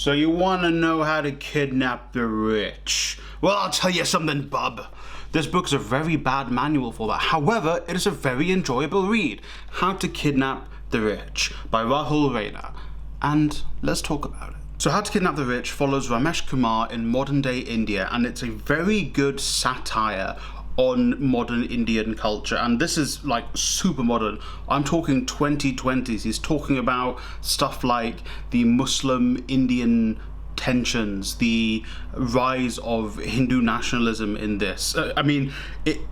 So you want to know how to kidnap the rich? Well, I'll tell you something, bub. This book is a very bad manual for that. However, it is a very enjoyable read. How to Kidnap the Rich by Rahul Raina. And let's talk about it. So How to Kidnap the Rich follows Ramesh Kumar in modern day India, and it's a very good satire on modern Indian culture, and this is like super modern. I'm talking 2020s. He's talking about stuff like the Muslim Indian tensions, the rise of Hindu nationalism in this. I mean,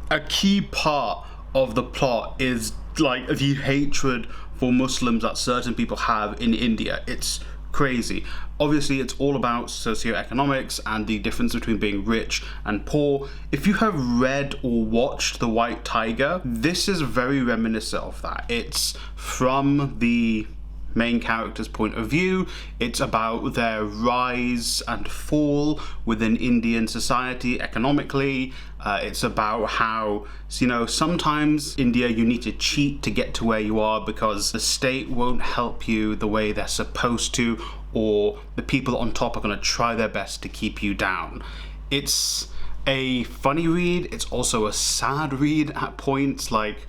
a key part of the plot is like the hatred for Muslims that certain people have in India. It's crazy. Obviously, it's all about socioeconomics and the difference between being rich and poor. If you have read or watched The White Tiger, this is very reminiscent of that. It's from the main character's point of view. It's about their rise and fall within Indian society economically. It's about how, you know, sometimes India you need to cheat to get to where you are because the state won't help you the way they're supposed to, or the people on top are going to try their best to keep you down. It's a funny read. It's also a sad read at points. Like,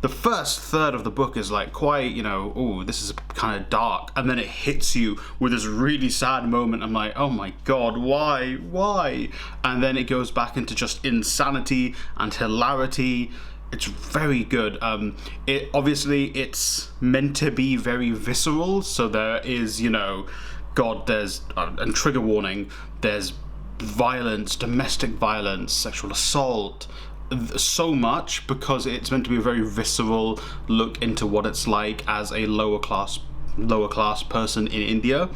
the first third of the book is like quite, you know, oh, this is kind of dark, and then it hits you with this really sad moment. I'm like, oh my god, why? And then it goes back into just insanity and hilarity. It's very good. It obviously it's meant to be very visceral, so there is, you know, god, there's and trigger warning, there's violence, domestic violence, sexual assault, so much, because it's meant to be a very visceral look into what it's like as a lower class person in India.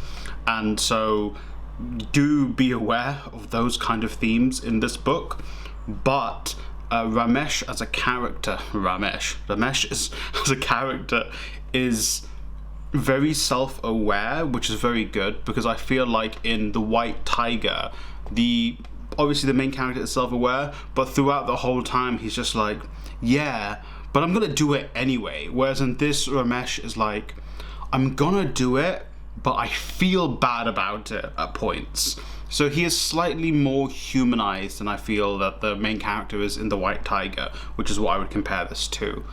And so do be aware of those kind of themes in this book. But Ramesh as a character, Ramesh is as a character is very self-aware, which is very good, because I feel like in The White Tiger, obviously the main character is self-aware, but throughout the whole time he's just like, yeah, but I'm gonna do it anyway. Whereas in this, Ramesh is like, I'm gonna do it, but I feel bad about it at points. So he is slightly more humanized than I feel that the main character is in The White Tiger, which is what I would compare this to.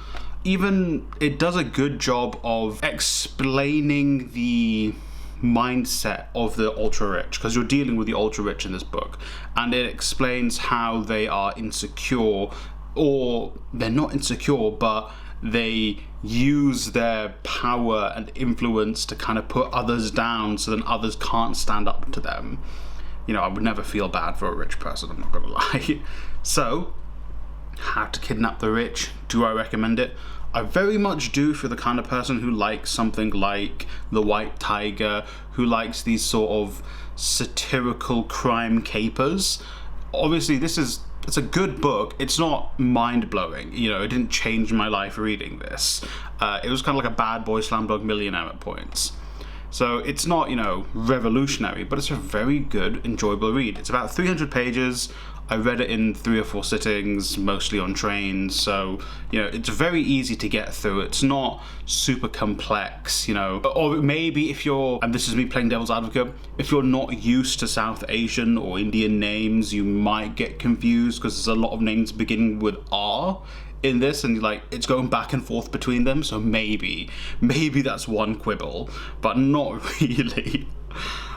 Even it does a good job of explaining the mindset of the ultra rich, because you're dealing with the ultra rich in this book, and it explains how they are insecure, or they're not insecure, but they use their power and influence to kind of put others down so then others can't stand up to them. You know, I would never feel bad for a rich person, I'm not gonna lie. So, How to Kidnap the Rich, do I recommend it? I very much do, for the kind of person who likes something like The White Tiger, who likes these sort of satirical crime capers. Obviously, it's a good book. It's not mind-blowing. You know, it didn't change my life reading this. It was kind of like a bad boy Slumdog Millionaire at points. So it's not, you know, revolutionary, but it's a very good, enjoyable read. It's about 300 pages. I read it in 3 or 4 sittings, mostly on trains, so, you know, it's very easy to get through. It's not super complex, you know, or maybe if you're, and this is me playing devil's advocate, if you're not used to South Asian or Indian names, you might get confused, because there's a lot of names beginning with R in this, and like it's going back and forth between them, so maybe that's one quibble, but not really.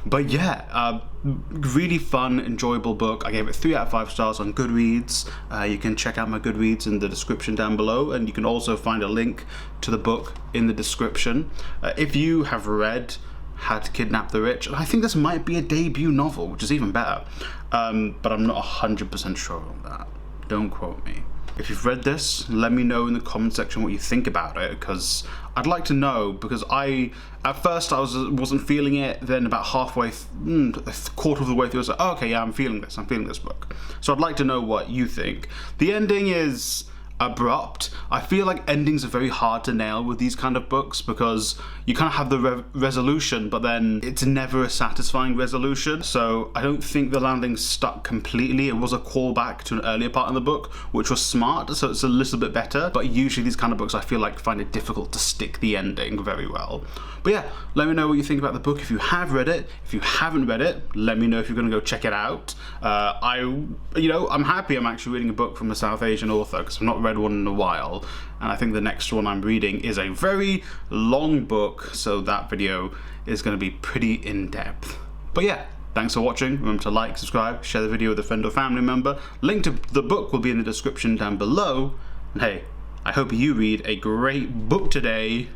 But yeah, really fun, enjoyable book. I gave it 3 out of 5 stars on Goodreads. You can check out my Goodreads in the description down below, and you can also find a link to the book in the description. If you have read How to Kidnap the Rich, and I think this might be a debut novel, which is even better, but I'm not 100% sure on that. Don't quote me. If you've read this, let me know in the comment section what you think about it, because I'd like to know, because at first I wasn't feeling it, then about halfway, a quarter of the way through I was like, oh, okay, yeah, I'm feeling this book. So I'd like to know what you think. The ending is, abrupt. I feel like endings are very hard to nail with these kind of books because you kind of have the resolution, but then it's never a satisfying resolution. So I don't think the landing stuck completely. It was a callback to an earlier part in the book, which was smart, so it's a little bit better. But usually these kind of books, I feel like, find it difficult to stick the ending very well. But yeah, let me know what you think about the book if you have read it. If you haven't read it, let me know if you're going to go check it out. I'm happy I'm actually reading a book from a South Asian author because I've not read one in a while, and I think the next one I'm reading is a very long book, so that video is going to be pretty in-depth. But yeah, thanks for watching. Remember to like, subscribe, share the video with a friend or family member. Link to the book will be in the description down below. And hey, I hope you read a great book today.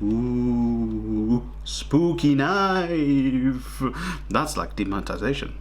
Ooh, spooky knife. That's like demonetization.